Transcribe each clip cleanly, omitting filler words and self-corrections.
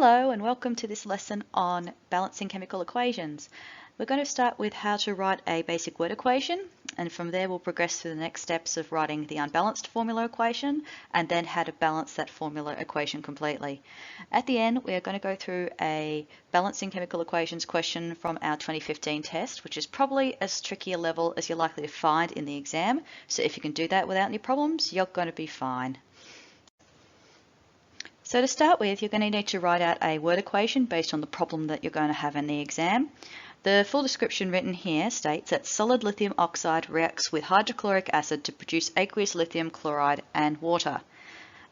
Hello and welcome to this lesson on balancing chemical equations. We're going to start with how to write a basic word equation, and from there we'll progress through the next steps of writing the unbalanced formula equation and then how to balance that formula equation completely. At the end we are going to go through a balancing chemical equations question from our 2015 test, which is probably as tricky a level as you're likely to find in the exam, so if you can do that without any problems you're going to be fine. So to start with, you're going to need to write out a word equation based on the problem that you're going to have in the exam. The full description written here states that solid lithium oxide reacts with hydrochloric acid to produce aqueous lithium chloride and water.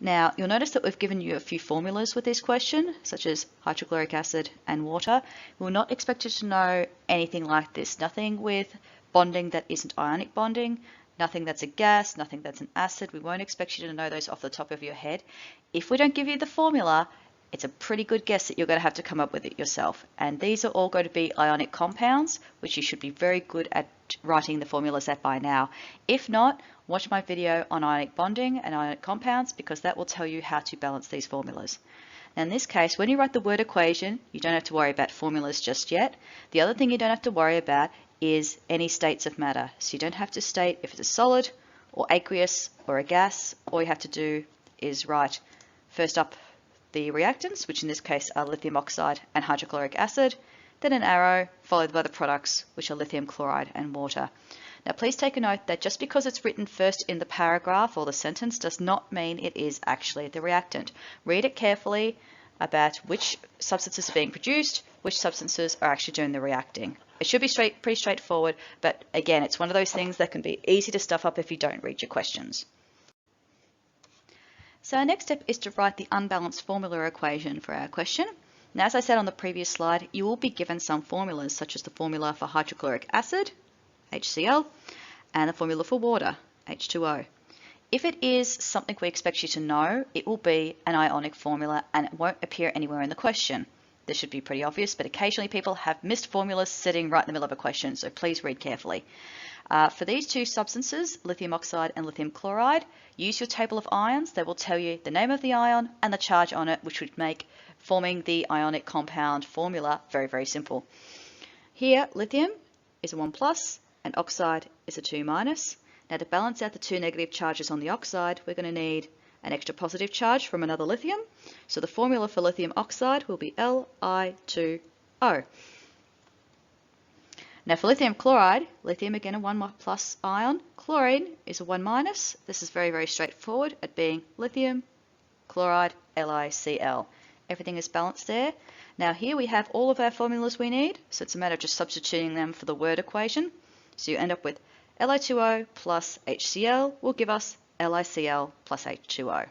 Now, you'll notice that we've given you a few formulas with this question, such as hydrochloric acid and water. We're not expected to know anything like this, nothing with bonding that isn't ionic bonding, nothing that's a gas, nothing that's an acid. We won't expect you to know those off the top of your head. If we don't give you the formula, it's a pretty good guess that you're going to have to come up with it yourself. And these are all going to be ionic compounds, which you should be very good at writing the formulas at by now. If not, watch my video on ionic bonding and ionic compounds, because that will tell you how to balance these formulas. Now in this case, when you write the word equation, you don't have to worry about formulas just yet. The other thing you don't have to worry about is any states of matter. So you don't have to state if it's a solid or aqueous or a gas. All you have to do is write first up the reactants, which in this case are lithium oxide and hydrochloric acid, then an arrow followed by the products, which are lithium chloride and water. Now please take a note that just because it's written first in the paragraph or the sentence does not mean it is actually the reactant. Read it carefully about which substances are being produced, which substances are actually doing the reacting. It should be pretty straightforward, but again, it's one of those things that can be easy to stuff up if you don't read your questions. So our next step is to write the unbalanced formula equation for our question. Now, as I said on the previous slide, you will be given some formulas, such as the formula for hydrochloric acid, HCl, and the formula for water, H2O. If it is something we expect you to know, it will be an ionic formula and it won't appear anywhere in the question. This should be pretty obvious, but occasionally people have missed formulas sitting right in the middle of a question, so please read carefully. For these two substances, lithium oxide and lithium chloride, use your table of ions. They will tell you the name of the ion and the charge on it, which would make forming the ionic compound formula very, very simple. Here, lithium is a 1 plus and oxide is a 2 minus. Now to balance out the two negative charges on the oxide, we're going to need an extra positive charge from another lithium. So the formula for lithium oxide will be Li2O. Now for lithium chloride, lithium again a 1 plus ion, chlorine is a 1 minus. This is very, very straightforward at being lithium, chloride, LiCl. Everything is balanced there. Now here we have all of our formulas we need, so it's a matter of just substituting them for the word equation. So you end up with Li2O plus HCl will give us LiCl plus H2O.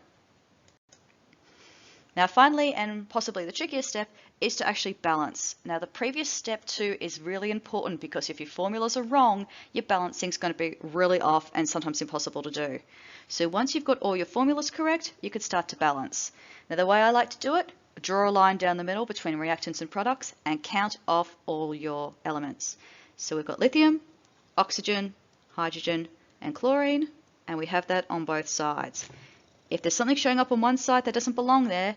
Now finally, and possibly the trickiest step, is to actually balance. Now the previous step 2 is really important because if your formulas are wrong, your balancing is going to be really off and sometimes impossible to do. So once you've got all your formulas correct, you can start to balance. Now the way I like to do it, draw a line down the middle between reactants and products and count off all your elements. So we've got lithium, oxygen, hydrogen and chlorine, and we have that on both sides. If there's something showing up on one side that doesn't belong there,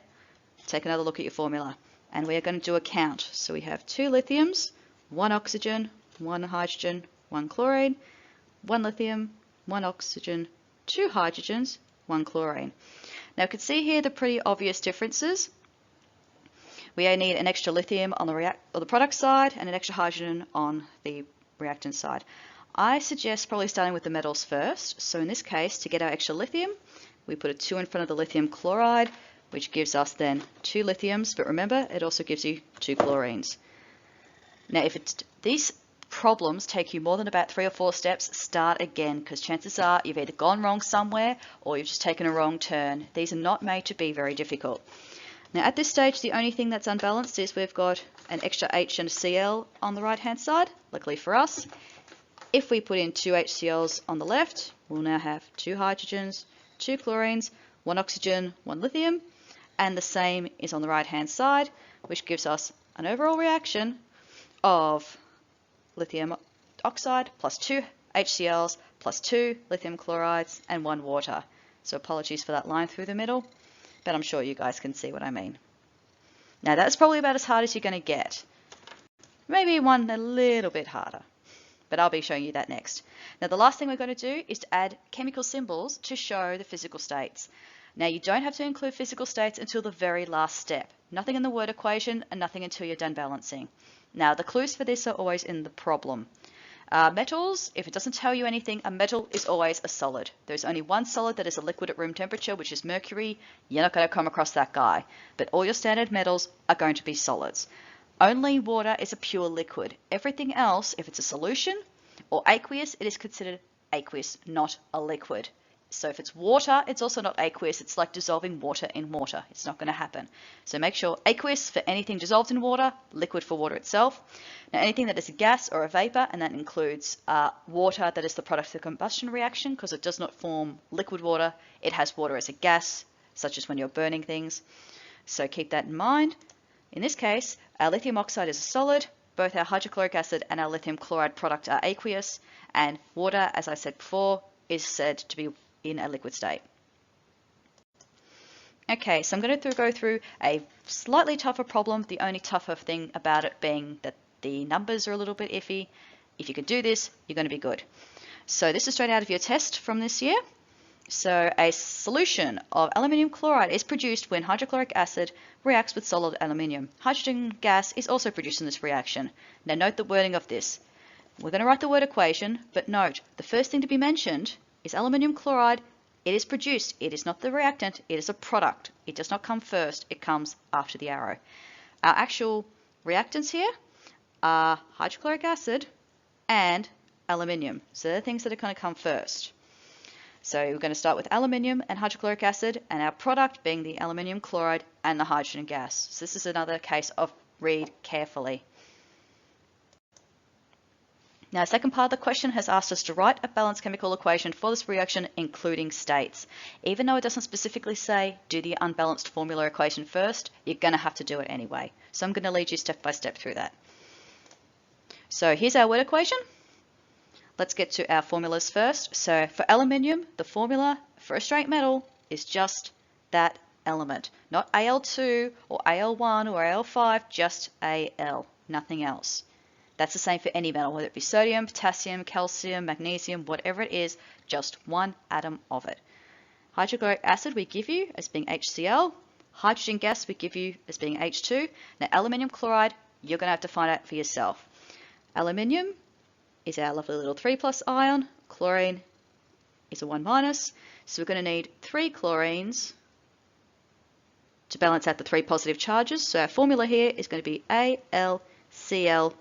take another look at your formula. And we are going to do a count. So we have 2 lithiums, 1 oxygen, 1 hydrogen, 1 chlorine, 1 lithium, 1 oxygen, 2 hydrogens, 1 chlorine. Now you can see here the pretty obvious differences. We need an extra lithium on the product side and an extra hydrogen on the reactant side. I suggest probably starting with the metals first. So in this case, to get our extra lithium, we put a 2 in front of the lithium chloride, which gives us then 2 lithiums, but remember, it also gives you 2 chlorines. Now, if these problems take you more than about 3 or 4 steps, start again, because chances are you've either gone wrong somewhere or you've just taken a wrong turn. These are not made to be very difficult. Now, at this stage, the only thing that's unbalanced is we've got an extra H and a Cl on the right-hand side, luckily for us. If we put in 2 HCl's on the left, we'll now have 2 hydrogens, 2 chlorines, 1 oxygen, 1 lithium, and the same is on the right hand side, which gives us an overall reaction of lithium oxide plus 2 HCl's plus 2 lithium chlorides and 1 water. So apologies for that line through the middle, but I'm sure you guys can see what I mean. Now that's probably about as hard as you're going to get. Maybe one a little bit harder, but I'll be showing you that next. Now the last thing we're going to do is to add chemical symbols to show the physical states. Now you don't have to include physical states until the very last step. Nothing in the word equation and nothing until you're done balancing. Now the clues for this are always in the problem. Metals, if it doesn't tell you anything, a metal is always a solid. There's only one solid that is a liquid at room temperature, which is mercury. You're not going to come across that guy. But all your standard metals are going to be solids. Only water is a pure liquid. Everything else, if it's a solution or aqueous, it is considered aqueous, not a liquid. So if it's water, it's also not aqueous. It's like dissolving water in water. It's not going to happen. So make sure aqueous for anything dissolved in water, liquid for water itself. Now anything that is a gas or a vapor, and that includes water that is the product of the combustion reaction, because it does not form liquid water. It has water as a gas, such as when you're burning things. So keep that in mind. In this case, our lithium oxide is a solid. Both our hydrochloric acid and our lithium chloride product are aqueous. And water, as I said before, is said to be in a liquid state. Okay, so I'm going to go through a slightly tougher problem, the only tougher thing about it being that the numbers are a little bit iffy. If you can do this, you're going to be good. So this is straight out of your test from this year. So a solution of aluminium chloride is produced when hydrochloric acid reacts with solid aluminium. Hydrogen gas is also produced in this reaction. Now note the wording of this. We're going to write the word equation, but note the first thing to be mentioned is aluminium chloride. It is produced. It is not the reactant. It is a product. It does not come first. It comes after the arrow. Our actual reactants here are hydrochloric acid and aluminium. So they're things that are going to come first. So we're going to start with aluminium and hydrochloric acid, and our product being the aluminium chloride and the hydrogen gas. So this is another case of read carefully. Now, the second part of the question has asked us to write a balanced chemical equation for this reaction, including states. Even though it doesn't specifically say do the unbalanced formula equation first, you're going to have to do it anyway. So I'm going to lead you step by step through that. So here's our word equation. Let's get to our formulas first. So for aluminium, the formula for a straight metal is just that element, not Al2 or Al1 or Al5, just Al, nothing else. That's the same for any metal, whether it be sodium, potassium, calcium, magnesium, whatever it is, just one atom of it. Hydrochloric acid we give you as being HCl. Hydrogen gas we give you as being H2. Now aluminium chloride, you're going to have to find out for yourself. Aluminium is our lovely little 3+ ion. Chlorine is a 1-. So we're going to need 3 chlorines to balance out the 3 positive charges. So our formula here is going to be AlCl3.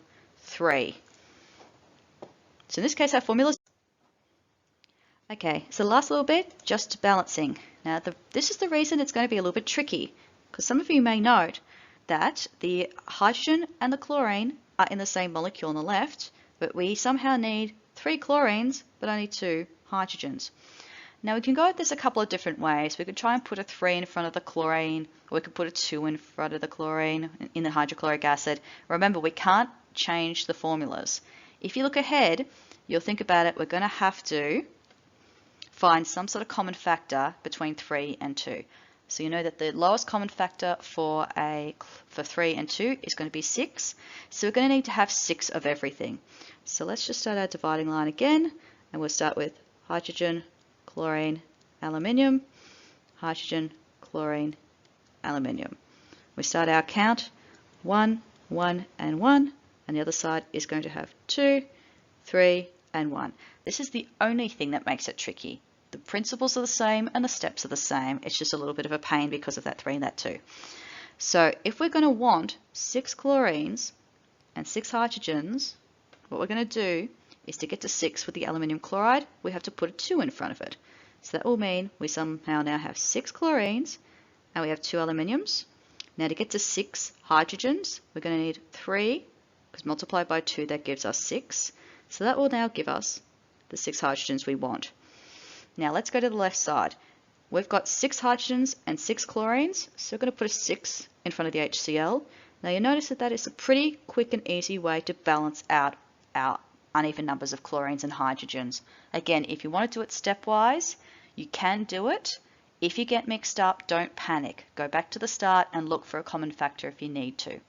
So in this case our formula is okay, so the last little bit, just balancing. Now this is the reason it's going to be a little bit tricky, because some of you may note that the hydrogen and the chlorine are in the same molecule on the left, but we somehow need 3 chlorines but only 2 hydrogens. Now we can go at this a couple of different ways. We could try and put a 3 in front of the chlorine, or we could put a 2 in front of the chlorine in the hydrochloric acid. Remember, we can't change the formulas. If you look ahead, you'll think about it, we're going to have to find some sort of common factor between 3 and 2. So you know that the lowest common factor for 3 and 2 is going to be 6. So we're going to need to have 6 of everything. So let's just start our dividing line again, and we'll start with hydrogen, chlorine, aluminium, hydrogen, chlorine, aluminium. We start our count 1, 1, and 1, and the other side is going to have 2, 3, and 1. This is the only thing that makes it tricky. The principles are the same and the steps are the same. It's just a little bit of a pain because of that 3 and that 2. So if we're going to want 6 chlorines and 6 hydrogens, what we're going to do is to get to 6 with the aluminium chloride, we have to put a 2 in front of it. So that will mean we somehow now have 6 chlorines and we have 2 aluminiums. Now to get to 6 hydrogens, we're going to need 3, because multiplied by 2 that gives us 6. So that will now give us the 6 hydrogens we want. Now let's go to the left side. We've got 6 hydrogens and 6 chlorines, so we're going to put a 6 in front of the HCl. Now you notice that that is a pretty quick and easy way to balance out our uneven numbers of chlorines and hydrogens. Again, if you want to do it stepwise, you can do it. If you get mixed up, don't panic. Go back to the start and look for a common factor if you need to.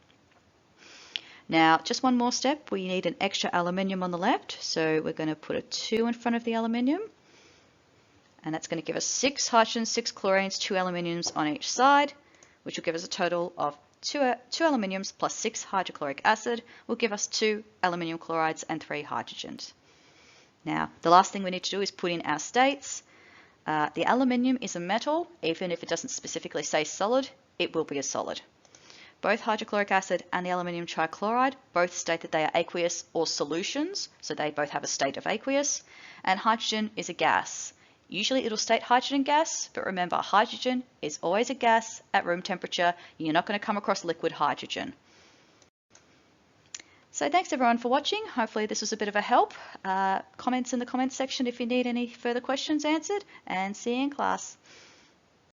Now, just one more step. We need an extra aluminium on the left, so we're going to put a 2 in front of the aluminium. And that's going to give us 6 hydrogens, 6 chlorines, 2 aluminiums on each side, which will give us a total of 2 aluminiums plus 6 hydrochloric acid will give us 2 aluminium chlorides and 3 hydrogens. Now, the last thing we need to do is put in our states. The aluminium is a metal. Even if it doesn't specifically say solid, it will be a solid. Both hydrochloric acid and the aluminium trichloride both state that they are aqueous or solutions, so they both have a state of aqueous, and hydrogen is a gas. Usually it'll state hydrogen gas, but remember, hydrogen is always a gas at room temperature. You're not going to come across liquid hydrogen. So thanks everyone for watching. Hopefully this was a bit of a help. Comments in the comments section if you need any further questions answered, and see you in class.